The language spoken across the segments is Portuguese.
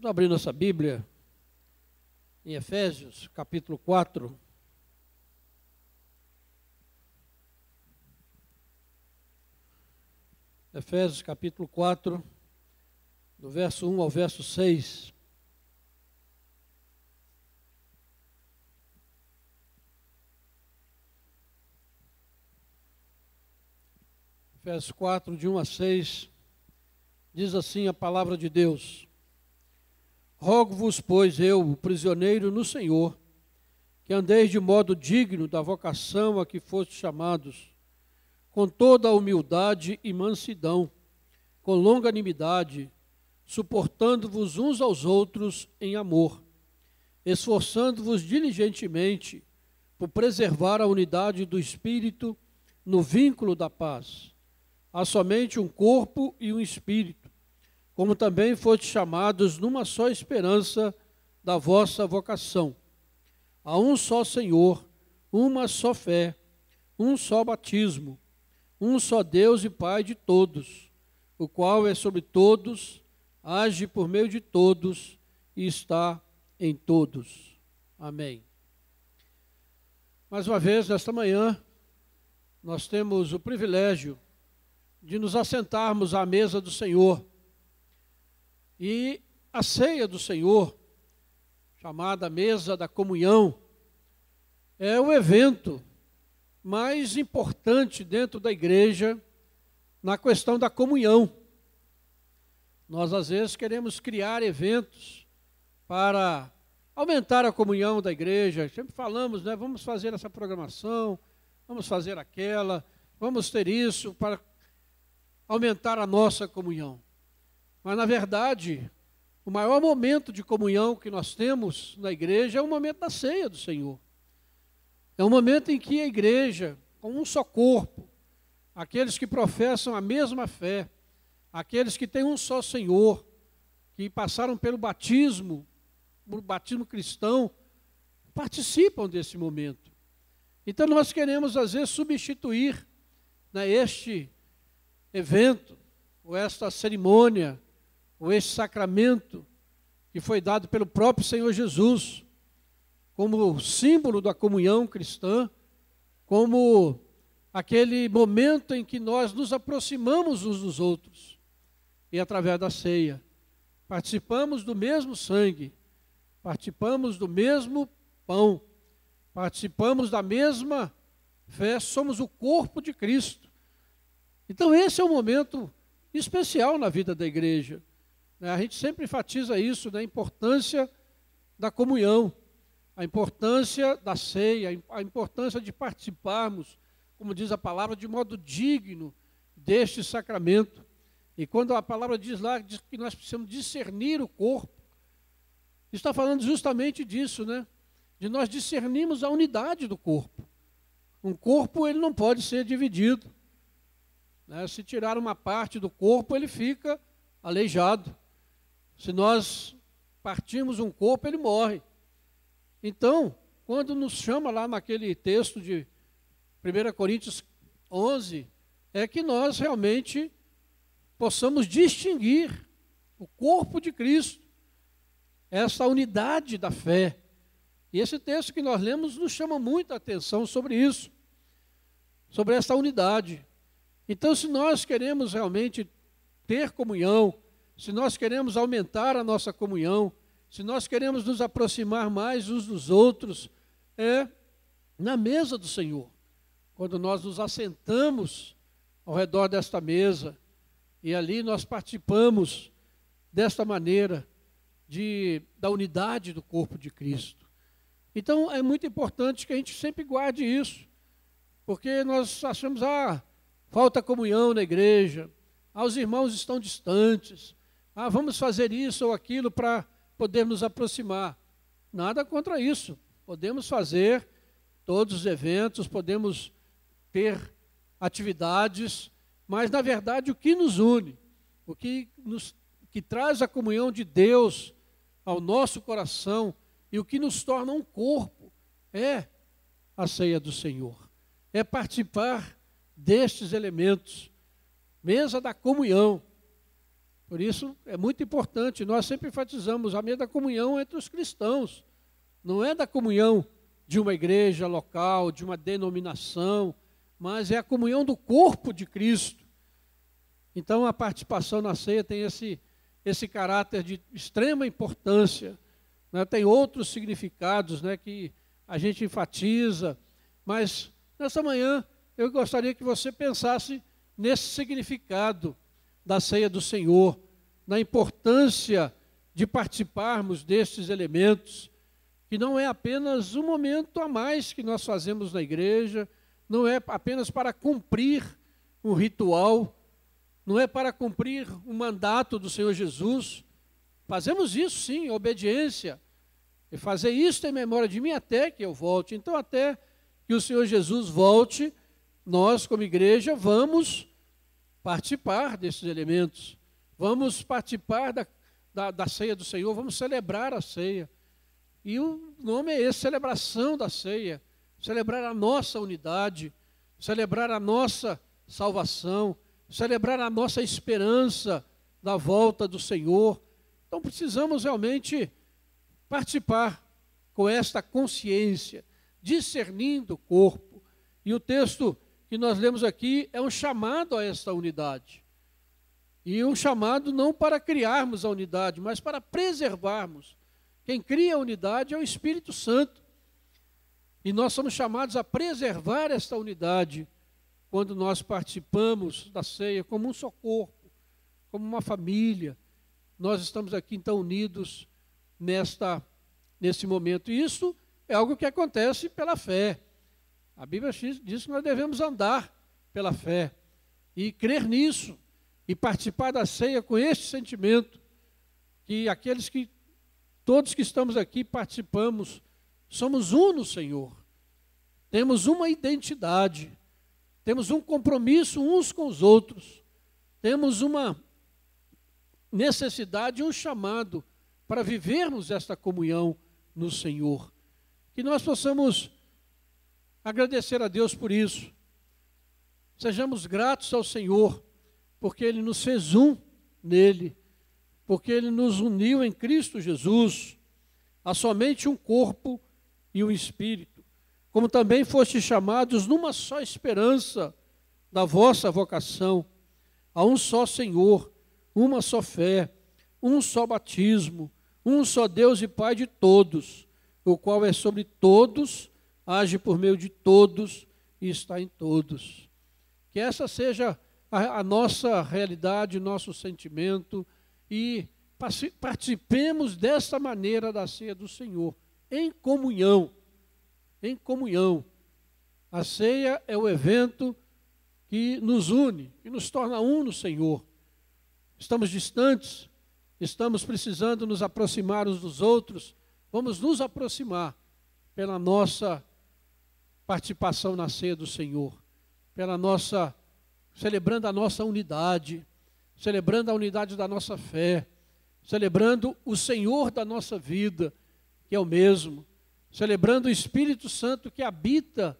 Vamos abrir nossa Bíblia em Efésios, capítulo 4. Efésios, capítulo 4, do verso 1 ao verso 6. Efésios 4, de 1 a 6, diz assim a palavra de Deus: Rogo-vos, pois, eu, o prisioneiro no Senhor, que andeis de modo digno da vocação a que fostes chamados, com toda a humildade e mansidão, com longanimidade, suportando-vos uns aos outros em amor, esforçando-vos diligentemente por preservar a unidade do Espírito no vínculo da paz. Há somente um corpo e um Espírito, como também fostes chamados numa só esperança da vossa vocação. Há um só Senhor, uma só fé, um só batismo, um só Deus e Pai de todos, o qual é sobre todos, age por meio de todos e está em todos. Amém. Mais uma vez, nesta manhã, nós temos o privilégio de nos assentarmos à mesa do Senhor. E a ceia do Senhor, chamada Mesa da Comunhão, é o evento mais importante dentro da igreja na questão da comunhão. Nós, às vezes, queremos criar eventos para aumentar a comunhão da igreja. Sempre falamos, né? Vamos fazer essa programação, vamos fazer aquela, vamos ter isso para aumentar a nossa comunhão. Mas, na verdade, o maior momento de comunhão que nós temos na igreja é o momento da ceia do Senhor. É um momento em que a igreja, com um só corpo, aqueles que professam a mesma fé, aqueles que têm um só Senhor, que passaram pelo batismo cristão, participam desse momento. Então nós queremos, às vezes, substituir, né, este evento, ou esta cerimônia, ou este sacramento, que foi dado pelo próprio Senhor Jesus, como símbolo da comunhão cristã, como aquele momento em que nós nos aproximamos uns dos outros, e através da ceia, participamos do mesmo sangue, participamos do mesmo pão, participamos da mesma fé, somos o corpo de Cristo. Então esse é um momento especial na vida da igreja. A gente sempre enfatiza isso, né? A importância da comunhão, a importância da ceia, a importância de participarmos, como diz a palavra, de modo digno deste sacramento. E quando a palavra diz lá, diz que nós precisamos discernir o corpo, está falando justamente disso, né? De nós discernirmos a unidade do corpo. Um corpo, ele não pode ser dividido, né? Se tirar uma parte do corpo, ele fica aleijado. Se nós partirmos um corpo, ele morre. Então, quando nos chama lá naquele texto de 1 Coríntios 11, é que nós realmente possamos distinguir o corpo de Cristo, essa unidade da fé. E esse texto que nós lemos nos chama muita atenção sobre isso, sobre essa unidade. Então, se nós queremos realmente ter comunhão, se nós queremos aumentar a nossa comunhão, se nós queremos nos aproximar mais uns dos outros, é na mesa do Senhor. Quando nós nos assentamos ao redor desta mesa, e ali nós participamos desta maneira da unidade do corpo de Cristo. Então é muito importante que a gente sempre guarde isso, porque nós achamos, falta comunhão na igreja, os irmãos estão distantes, vamos fazer isso ou aquilo para poder nos aproximar. Nada contra isso. Podemos fazer todos os eventos, podemos ter atividades, mas na verdade o que nos une, o que traz a comunhão de Deus ao nosso coração e o que nos torna um corpo é a ceia do Senhor. É participar destes elementos, mesa da comunhão. Por isso, é muito importante, nós sempre enfatizamos a mesa da comunhão entre os cristãos. Não é da comunhão de uma igreja local, de uma denominação, mas é a comunhão do corpo de Cristo. Então, a participação na ceia tem esse caráter de extrema importância, né? Tem outros significados, né, que a gente enfatiza, mas nessa manhã eu gostaria que você pensasse nesse significado da ceia do Senhor, na importância de participarmos destes elementos, que não é apenas um momento a mais que nós fazemos na igreja, não é apenas para cumprir um ritual, não é para cumprir um mandato do Senhor Jesus. Fazemos isso sim, obediência, e fazer isso em memória de mim até que eu volte. Então, até que o Senhor Jesus volte, nós como igreja vamos participar desses elementos, vamos participar da ceia do Senhor, vamos celebrar a ceia. E o nome é esse, celebração da ceia, celebrar a nossa unidade, celebrar a nossa salvação, celebrar a nossa esperança da volta do Senhor. Então precisamos realmente participar com esta consciência, discernindo o corpo. E o texto que nós lemos aqui é um chamado a esta unidade. E um chamado não para criarmos a unidade, mas para preservarmos. Quem cria a unidade é o Espírito Santo. E nós somos chamados a preservar esta unidade quando nós participamos da ceia como um só corpo, como uma família. Nós estamos aqui então unidos nesse momento. E isso é algo que acontece pela fé. A Bíblia diz que nós devemos andar pela fé e crer nisso e participar da ceia com este sentimento, que todos que estamos aqui participamos, somos um no Senhor, temos uma identidade, temos um compromisso uns com os outros, temos uma necessidade, um chamado para vivermos esta comunhão no Senhor. Que nós possamos agradecer a Deus por isso. Sejamos gratos ao Senhor, porque Ele nos fez um nele, porque Ele nos uniu em Cristo Jesus, a somente um corpo e um espírito, como também fostes chamados numa só esperança da vossa vocação, a um só Senhor, uma só fé, um só batismo, um só Deus e Pai de todos, o qual é sobre todos, age por meio de todos e está em todos. Que essa seja a nossa realidade, o nosso sentimento, e participemos dessa maneira da ceia do Senhor, em comunhão. Em comunhão. A ceia é o evento que nos une, que nos torna um no Senhor. Estamos distantes, estamos precisando nos aproximar uns dos outros, vamos nos aproximar pela nossa participação na ceia do Senhor, celebrando a nossa unidade, celebrando a unidade da nossa fé, celebrando o Senhor da nossa vida, que é o mesmo, celebrando o Espírito Santo que habita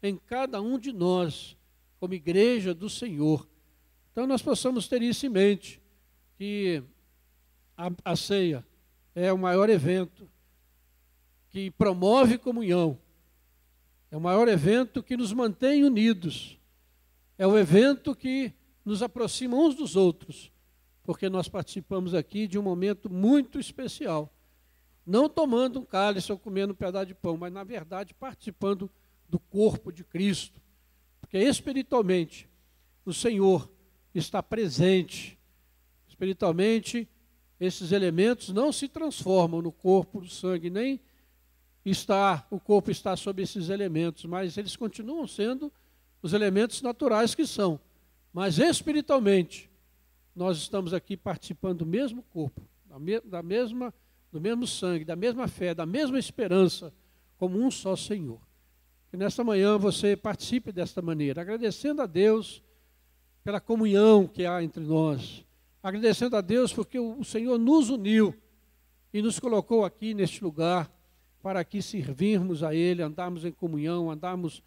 em cada um de nós, como igreja do Senhor. Então nós possamos ter isso em mente, que a ceia é o maior evento que promove comunhão, é o maior evento que nos mantém unidos, é o evento que nos aproxima uns dos outros, porque nós participamos aqui de um momento muito especial, não tomando um cálice ou comendo um pedaço de pão, mas na verdade participando do corpo de Cristo, porque espiritualmente o Senhor está presente, espiritualmente esses elementos não se transformam no corpo, no sangue, nem o corpo está sob esses elementos, mas eles continuam sendo os elementos naturais que são. Mas espiritualmente, nós estamos aqui participando do mesmo corpo, do mesmo sangue, da mesma fé, da mesma esperança, como um só Senhor. Que nesta manhã você participe desta maneira, agradecendo a Deus pela comunhão que há entre nós, agradecendo a Deus porque o Senhor nos uniu e nos colocou aqui neste lugar, para aqui servirmos a Ele, andarmos em comunhão, andarmos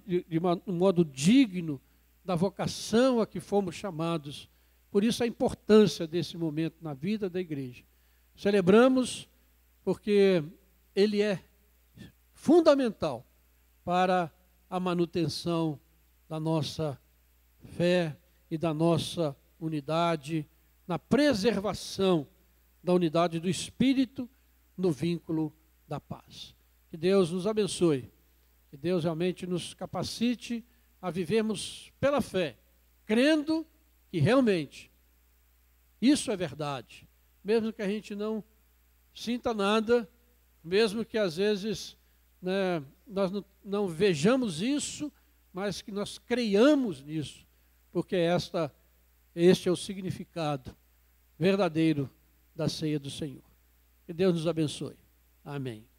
de um modo digno da vocação a que fomos chamados. Por isso a importância desse momento na vida da igreja. Celebramos porque ele é fundamental para a manutenção da nossa fé e da nossa unidade, na preservação da unidade do Espírito no vínculo da paz. Que Deus nos abençoe, que Deus realmente nos capacite a vivermos pela fé, crendo que realmente isso é verdade, mesmo que a gente não sinta nada, mesmo que às vezes, né, nós não vejamos isso, mas que nós creiamos nisso, porque este é o significado verdadeiro da ceia do Senhor. Que Deus nos abençoe. Amém.